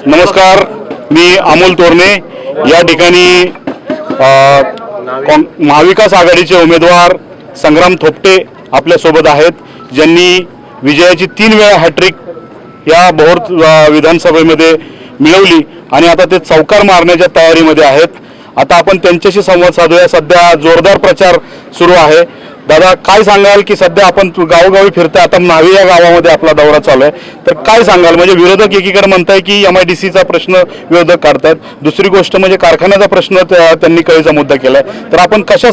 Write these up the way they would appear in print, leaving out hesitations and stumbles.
नमस्कार, मी अमोल तोरणे या ठिकाणी महाविकास आघाडीचे उमेदवार संग्राम थोपटे आपल्या सोबत आहेत, ज्यांनी विजयाची 3 वेळा हॅट्रिक या भोर विधानसभेमध्ये मिळवली आणि आता ते चौकार मारण्याच्या तयारीमध्ये आहेत। आता आपण त्यांच्याशी संवाद साधूया। सध्या जोरदार प्रचार सुरू आहे। दादा, काय सांगाल की सध्या आपण गावोगावी फिरताय, आता न्हावी या गावामध्ये आपला दौरा चालू आहे, तर काय सांगाल? म्हणजे विरोधक एकीकडे म्हणताय की MIDCचा प्रश्न विरोधक काढतायत, दुसरी गोष्ट म्हणजे कारखान्याचा प्रश्न त्यांनी कळीचा मुद्दा केलाय, तर आपण कशा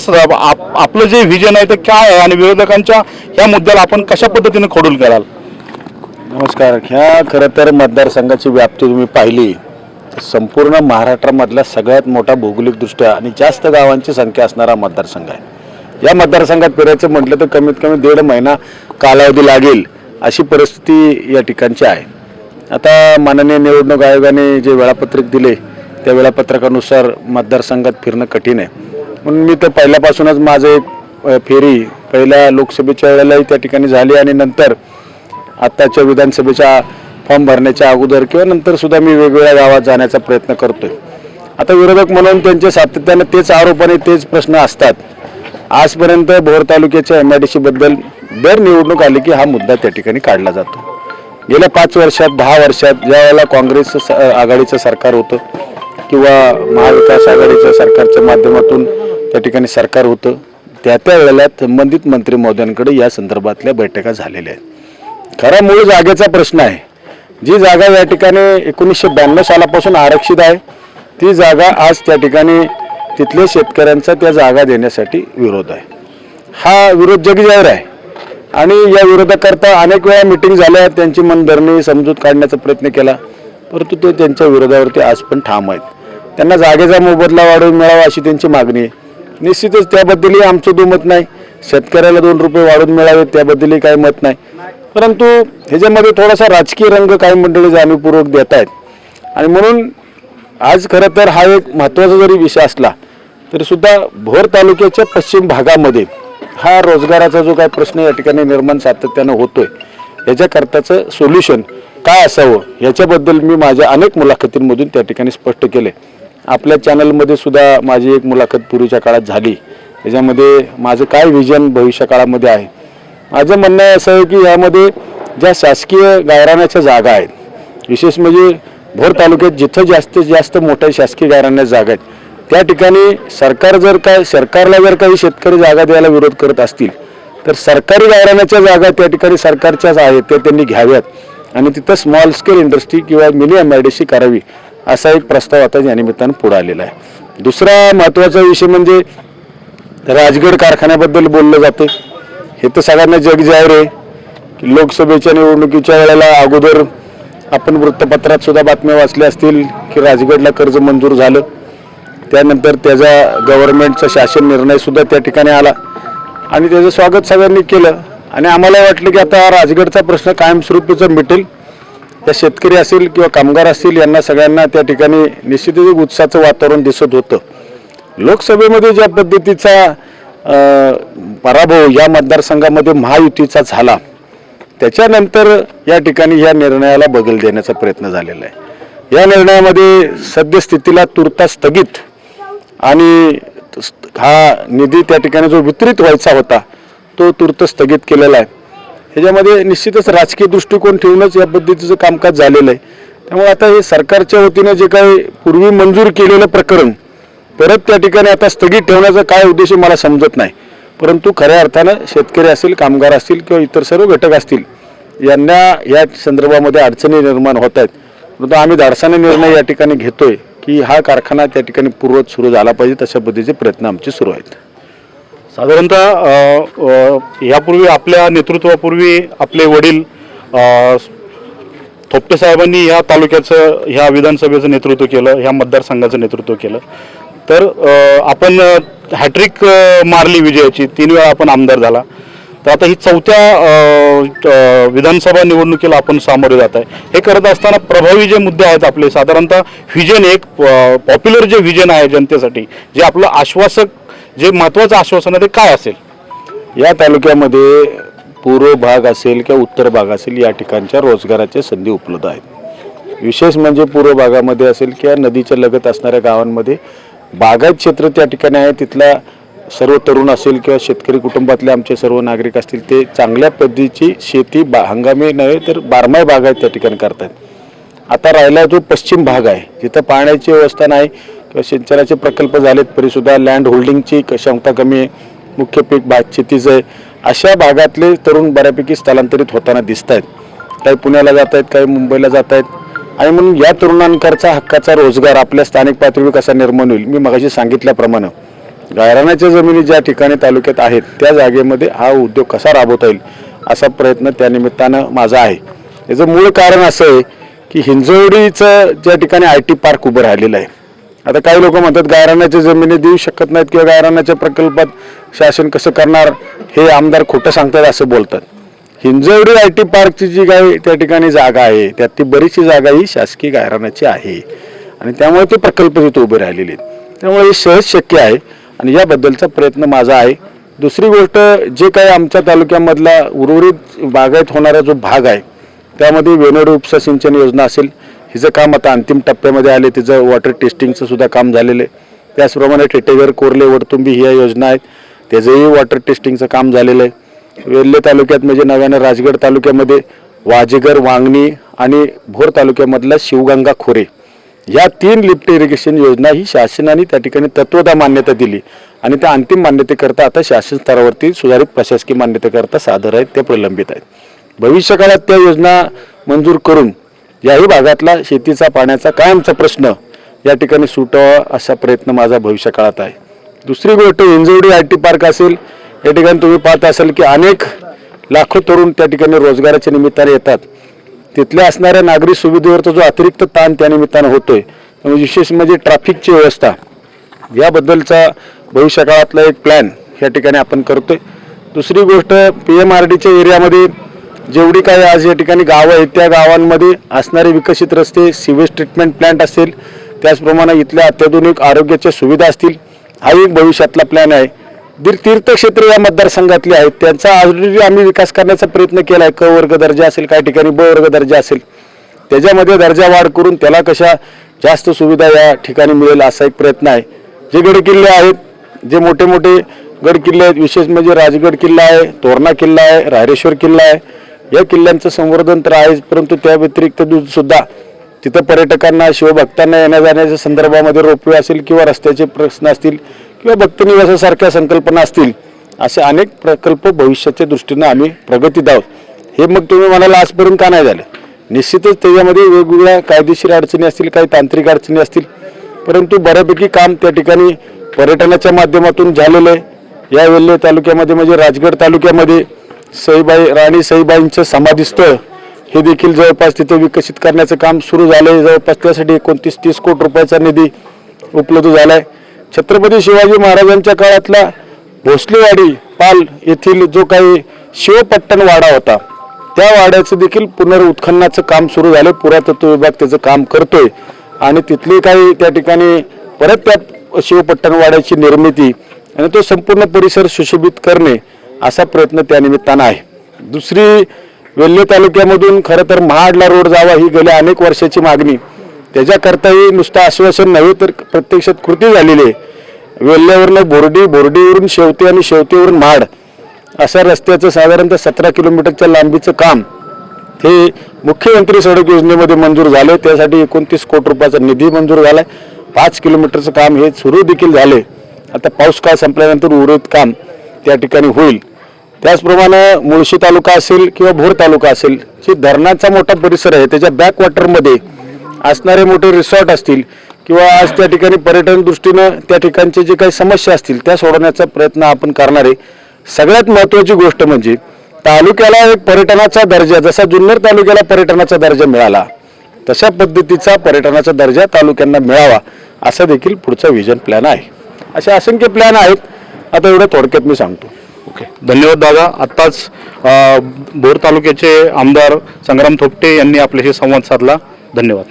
आपलं जे व्हिजन आहे ते काय आहे आणि विरोधकांच्या या मुद्द्याला आपण कशा पद्धतीने खोडून कराल? नमस्कार। ह्या खरं तर मतदारसंघाची व्याप्ती तुम्ही पाहिली तर संपूर्ण महाराष्ट्रामधला सगळ्यात मोठा भौगोलिकदृष्ट्या आणि जास्त गावांची संख्या असणारा मतदारसंघ आहे। या मतदारसंघात फिरायचं म्हटलं तर कमीत कमी 1.5 महिना कालावधी लागेल अशी परिस्थिती या ठिकाणची आहे। आता माननीय निवडणूक आयोगाने जे वेळापत्रक दिले त्या वेळापत्रकानुसार मतदारसंघात फिरणं कठीण आहे, म्हणून मी तर पहिल्यापासूनच माझं एक फेरी पहिल्या लोकसभेच्या वेळेलाही त्या ठिकाणी झाली आणि नंतर आत्ताच्या विधानसभेच्या फॉर्म भरण्याच्या अगोदर किंवा नंतर सुद्धा मी वेगवेगळ्या गावात जाण्याचा प्रयत्न करतोय। आता विरोधक म्हणून त्यांचे सातत्याने तेच आरोप आणि तेच प्रश्न असतात। आजपर्यंत भोर तालुक्याच्या MIDC बद्दल दर निवडणूक आली की हा मुद्दा त्या ठिकाणी काढला जातो। गेल्या 5 वर्षात 10 वर्षात ज्या वेळेला काँग्रेस आघाडीचं सरकार होतं किंवा महाविकास आघाडीच्या सरकारच्या माध्यमातून त्या ठिकाणी सरकार होतं, त्या वेळेला संबंधित मंत्री महोदयांकडे या संदर्भातल्या बैठका झालेल्या आहेत। खरा मूळ जागेचा प्रश्न आहे। जी जागा या ठिकाणी 1992 सालापासून आरक्षित आहे, ती जागा आज त्या ठिकाणी तिथल्या शेतकऱ्यांचा त्या जागा देण्यासाठी विरोध आहे। हा विरोध जगजाहीर आहे आणि या विरोधाकरता अनेक वेळा मीटिंग झाल्या, त्यांची मनधरणी समजूत काढण्याचा प्रयत्न केला, परंतु ते त्यांच्या विरोधावरती आज पण ठाम आहेत। त्यांना जागेचा मोबदला वाढवून मिळावा अशी त्यांची मागणी आहे। निश्चितच त्याबद्दलही आमचं दुमत नाही, शेतकऱ्याला 2 रुपये वाढवून मिळावे त्याबद्दलही काही मत नाही, परंतु ह्याच्यामध्ये थोडासा राजकीय रंग काही मंडळी जाणीवपूर्वक देत आहेत आणि म्हणून आज खरं तर हा एक महत्त्वाचा जरी विषय असला तरी सुद्धा भोर तालुक्याच्या पश्चिम भागामध्ये हा रोजगाराचा जो काही प्रश्न या ठिकाणी निर्माण सातत्यानं होतोय, याच्याकरताचं सोल्युशन काय असावं याच्याबद्दल मी माझ्या अनेक मुलाखतींमधून त्या ठिकाणी स्पष्ट केले। आपल्या चॅनलमध्ये सुद्धा माझी एक मुलाखत पूर्वीच्या काळात झाली, त्याच्यामध्ये माझं काय विजन भविष्य काळामध्ये आहे। माझं म्हणणं असं आहे की यामध्ये ज्या शासकीय गायरानाच्या जागा आहेत, विशेष म्हणजे भोर तालुक्यात जिथं जास्तीत जास्त मोठ्या शासकीय गायरानाच्या जागा आहेत, त्या ठिकाणी सरकारला जर काही शेतकरी जागा द्यायला विरोध करत असतील तर सरकारी गायरानाच्या जागा त्या ठिकाणी सरकारच्याच आहेत, त्या त्यांनी घ्याव्यात आणि तिथं स्मॉल स्केल इंडस्ट्री किंवा मिनी MIDC करावी असा एक प्रस्ताव आता या निमित्तानं पुढे आलेला आहे। दुसरा महत्त्वाचा विषय म्हणजे राजगड कारखान्याबद्दल बोललं जातं। हे तर सगळ्यांना जगजाहीर आहे की लोकसभेच्या निवडणुकीच्या वेळेला अगोदर आपण वृत्तपत्रात सुद्धा बातम्या वाचल्या असतील की राजगडला कर्ज मंजूर झालं, त्यानंतर त्याचा गव्हर्नमेंटचा शासन निर्णय सुद्धा त्या ठिकाणी आला आणि त्याचं स्वागत सगळ्यांनी केलं आणि आम्हाला वाटलं की आता राजगडचा प्रश्न कायमस्वरूपीचा मिटेल। त्या शेतकरी असेल किंवा कामगार असतील यांना सगळ्यांना त्या ठिकाणी निश्चितच एक उत्साहाचं वातावरण दिसत होतं। लोकसभेमध्ये ज्या पद्धतीचा पराभव या मतदारसंघामध्ये महायुतीचा झाला, त्याच्यानंतर या ठिकाणी या निर्णयाला बगल देण्याचा प्रयत्न झालेला आहे। या निर्णयामध्ये सद्यस्थितीला तुर्तास स्थगित आणि हा निधी त्या ठिकाणी जो वितरित व्हायचा होता तो तुर्त स्थगित केलेला आहे। ह्याच्यामध्ये निश्चितच राजकीय दृष्टिकोन ठेवूनच या पद्धतीचं कामकाज झालेलं आहे। त्यामुळे आता हे सरकारच्या वतीने जे काही पूर्वी मंजूर केलेलं प्रकरण परत त्या ठिकाणी आता स्थगित ठेवण्याचा काय उद्देश मला समजत नाही, परंतु खऱ्या अर्थानं शेतकरी असतील, कामगार असतील किंवा इतर सर्व घटक असतील यांना या संदर्भामध्ये अडचणी निर्माण होत आहेत, परंतु आम्ही धाडसाने निर्णय या ठिकाणी घेतोय की हा कारखाना त्या ठिकाणी पूर्वत सुरू झाला पाहिजे, तशा पद्धतीचे प्रयत्न आमचे सुरू आहेत। साधारणतः यापूर्वी आपल्या नेतृत्वापूर्वी आपले वडील थोपटे साहेबांनी या तालुक्याचं, ह्या विधानसभेचं नेतृत्व केलं, ह्या मतदारसंघाचं नेतृत्व केलं, तर आपण हॅट्रिक मारली विजयाची, 3 वेळा आपण आमदार झाला, तर आता ही 4थ्या विधानसभा निवडणुकीला आपण सामोरे जात आहे। हे करत असताना प्रभावी जे मुद्दे आहेत आपले, साधारणतः व्हिजन, एक पॉप्युलर जे व्हिजन आहे जनतेसाठी, जे आपलं आश्वासक, जे महत्त्वाचं आश्वासन आहे ते काय असेल? या तालुक्यामध्ये पूर्व भाग असेल किंवा उत्तर भाग असेल या ठिकाणच्या रोजगाराच्या संधी उपलब्ध आहेत। विशेष म्हणजे पूर्व भागामध्ये असेल किंवा नदीच्या लगत असणाऱ्या गावांमध्ये बागायत क्षेत्र त्या ठिकाणी आहे. तिथला सर्व तरुण असेल किंवा शेतकरी कुटुंबातले आमचे सर्व नागरिक असतील ते चांगल्या पद्धतीची शेती हंगामी नव्हे तर बारमाही बागायत त्या ठिकाणी करतात. आता राहिला जो पश्चिम भाग आहे जिथं पाण्याची व्यवस्था नाही किंवा सिंचनाचे प्रकल्प झालेत तरीसुद्धा लँड होल्डिंगची क्षमता कमी आहे, मुख्य पीक भात शेतीचं आहे. अशा भागातले तरुण बऱ्यापैकी स्थलांतरित होताना दिसत आहेत. काही पुण्याला जात आहेत, काही मुंबईला जात आहेत. आणि म्हणून या तरुणांकरचा हक्काचा रोजगार आपल्या स्थानिक पातळीवर कसा निर्माण होईल, मी मगाशी सांगितल्याप्रमाणे गायरानाच्या जमिनी ज्या ठिकाणी तालुक्यात आहेत त्या जागेमध्ये हा उद्योग कसा राबवता येईल असा प्रयत्न त्यानिमित्तानं माझा आहे. याचं मूळ कारण असं आहे की हिंजवडीचं ज्या ठिकाणी IT पार्क उभं राहिलेलं आहे. आता काही लोक म्हणतात गायरानाच्या जमिनी देऊ शकत नाहीत किंवा गायरानाच्या प्रकल्पात शासन कसं करणार, हे आमदार खोटं सांगतात असं बोलतात. हिंजवडी IT पार्कची जी काही त्या ठिकाणी जागा आहे त्यातली बरीचशी जागा ही शासकीय गायरानाची आहे आणि त्यामुळे ते प्रकल्प तिथे उभे राहिलेले आहेत. त्यामुळे हे सहज शक्य आहे आणि याबद्दलचा प्रयत्न माझा आहे. दुसरी गोष्ट, जे काही आमच्या तालुक्यामधला उर्वरित बागायत होणारा जो भाग आहे त्यामध्ये वेनोडी उपसा सिंचन योजना असेल, हिचं काम आता अंतिम टप्प्यामध्ये आले. तिचं वॉटर टेस्टिंगचं सुद्धा काम झालेलं आहे. त्याचप्रमाणे टेटेघर, कोरले, वडतुंबी ह्या योजना आहेत, त्याचंही वॉटर टेस्टिंगचं काम झालेलं आहे. वेल्हे तालुक्यात म्हणजे नव्यानं राजगड तालुक्यामध्ये वाजेगर, वांगणी आणि भोर तालुक्यामधला शिवगंगा खोरे या 3 लिफ्ट इरिगेशन योजना ही शासनाने त्या ठिकाणी तत्वदा मान्यता दिली आणि त्या अंतिम मान्यतेकरता आता शासन स्तरावरती सुधारित प्रशासकीय मान्यतेकरता सादर आहेत, ते प्रलंबित आहेत. भविष्य काळात त्या योजना मंजूर करून याही भागातला शेतीचा पाण्याचा कायमचा प्रश्न या ठिकाणी सुटावा असा प्रयत्न माझा भविष्य काळात आहे. दुसरी गोष्ट, हिंजवडी IT पार्क असेल, या ठिकाणी तुम्ही पाहत असाल की अनेक लाखो तरुण त्या ठिकाणी रोजगाराच्या निमित्ताने येतात. तिथल्या असणाऱ्या नागरी सुविधेवरचा जो अतिरिक्त ताण त्या निमित्तानं होतोय, त्यामुळे विशेष म्हणजे ट्रॅफिकची व्यवस्था याबद्दलचा भविष्य काळातला एक प्लॅन या ठिकाणी आपण करतोय. दुसरी गोष्ट, PMRDच्या एरियामध्ये जेवढी काही आज या ठिकाणी गावं आहेत त्या गावांमध्ये असणारे विकसित रस्ते, सिवेज ट्रीटमेंट प्लांट असेल, त्याचप्रमाणे इथल्या अत्याधुनिक आरोग्याच्या सुविधा असतील, हा एक भविष्यातला प्लॅन आहे. तीर्थक्षेत्र या मतदारसंघातली आहेत त्यांचा ऑलरेडी आम्ही विकास करण्याचा प्रयत्न केला आहे. क वर्ग दर्जा असेल, काही ठिकाणी ब वर्ग दर्जा असेल, त्याच्यामध्ये दर्जा वाढ करून त्याला कशा जास्त सुविधा या ठिकाणी मिळेल असा एक प्रयत्न आहे. जे गडकिल्ले आहेत, जे मोठे मोठे गडकिल्ले आहेत, विशेष म्हणजे राजगड किल्ला आहे, तोरणा किल्ला आहे, रायरेश्वर किल्ला आहे, या किल्ल्यांचं संवर्धन तर आहेच, परंतु त्या व्यतिरिक्त सुद्धा तिथं पर्यटकांना, शिवभक्तांना येण्या जाण्याच्या संदर्भामध्ये रोपवे असेल किंवा रस्त्याचे प्रश्न असतील किंवा भक्तनिवासासारख्या संकल्पना असतील, असे अनेक प्रकल्प भविष्याच्या दृष्टीनं आम्ही प्रगतीत आहोत. हे मग तुम्ही म्हणाला आजपर्यंत का नाही झालं, निश्चितच त्याच्यामध्ये वेगवेगळ्या कायदेशीर अडचणी असतील, काही तांत्रिक अडचणी असतील, परंतु बऱ्यापैकी काम त्या ठिकाणी पर्यटनाच्या माध्यमातून झालेलं आहे. या वेल्हे तालुक्यामध्ये म्हणजे राजगड तालुक्यामध्ये राणी सईबाईंचं समाधीस्थळ हे देखील जवळपास तिथे विकसित करण्याचं काम सुरू झालं आहे. जवळपास त्यासाठी 29-30 कोटी रुपयाचा निधी उपलब्ध झाला आहे. छत्रपती शिवाजी महाराजांच्या काळातला भोसलेवाडी पाल येथील जो काही शिवपट्टण वाडा होता त्या वाड्याचं देखील पुनरुत्खननाचं काम सुरू झालं. पुरातत्व विभाग त्याचं काम करतोय आणि तिथली काही त्या ठिकाणी परत त्या शिवपट्टण वाड्याची निर्मिती आणि तो संपूर्ण परिसर सुशोभित करणे असा प्रयत्न त्या निमित्तानं आहे. दुसरी, वेल्हे तालुक्यामधून खरं तर महाडला रोड जावा ही गेल्या अनेक वर्षाची मागणी, त्याच्याकरताही नुसतं आश्वासन नव्हे तर प्रत्यक्षात कृती झालेली आहे. वेल्ह्यावरनं बोर्डी, बोर्डीवरून शेवते आणि शेवतेवरून महाड अशा रस्त्याचं साधारणतः 17 किलोमीटरच्या लांबीचं काम हे मुख्यमंत्री सडक योजनेमध्ये मंजूर झालं. त्यासाठी 29 कोटी रुपयाचा निधी मंजूर झाला आहे. 5 किलोमीटरचं काम हे सुरू देखील झाले. आता पाऊस काळ संपल्यानंतर उर्वरित काम त्या ठिकाणी होईल. त्याचप्रमाणे मुळशी तालुका असेल किंवा भोर तालुका असेल, जे धरणाचा मोठा परिसर आहे त्याच्या बॅकवॉटरमध्ये असणारे मोठे रिसॉर्ट असतील किंवा आज त्या ठिकाणी पर्यटन दृष्टीनं त्या ठिकाणचे जे काही समस्या असतील त्या सोडवण्याचा प्रयत्न आपण करणार आहे. सगळ्यात महत्त्वाची गोष्ट म्हणजे तालुक्याला एक पर्यटनाचा दर्जा, जसा जुन्नर तालुक्याला पर्यटनाचा दर्जा मिळाला तशा पद्धतीचा पर्यटनाचा दर्जा तालुक्यांना मिळावा असा देखील पुढचा व्हिजन प्लॅन आहे. असे असंख्य प्लॅन आहेत. आता एवढं थोडक्यात मी सांगतो. ओके, धन्यवाद दादा. आत्ताच भोर तालुक्याचे आमदार संग्राम थोपटे यांनी आपल्याशी संवाद साधला. धन्यवाद.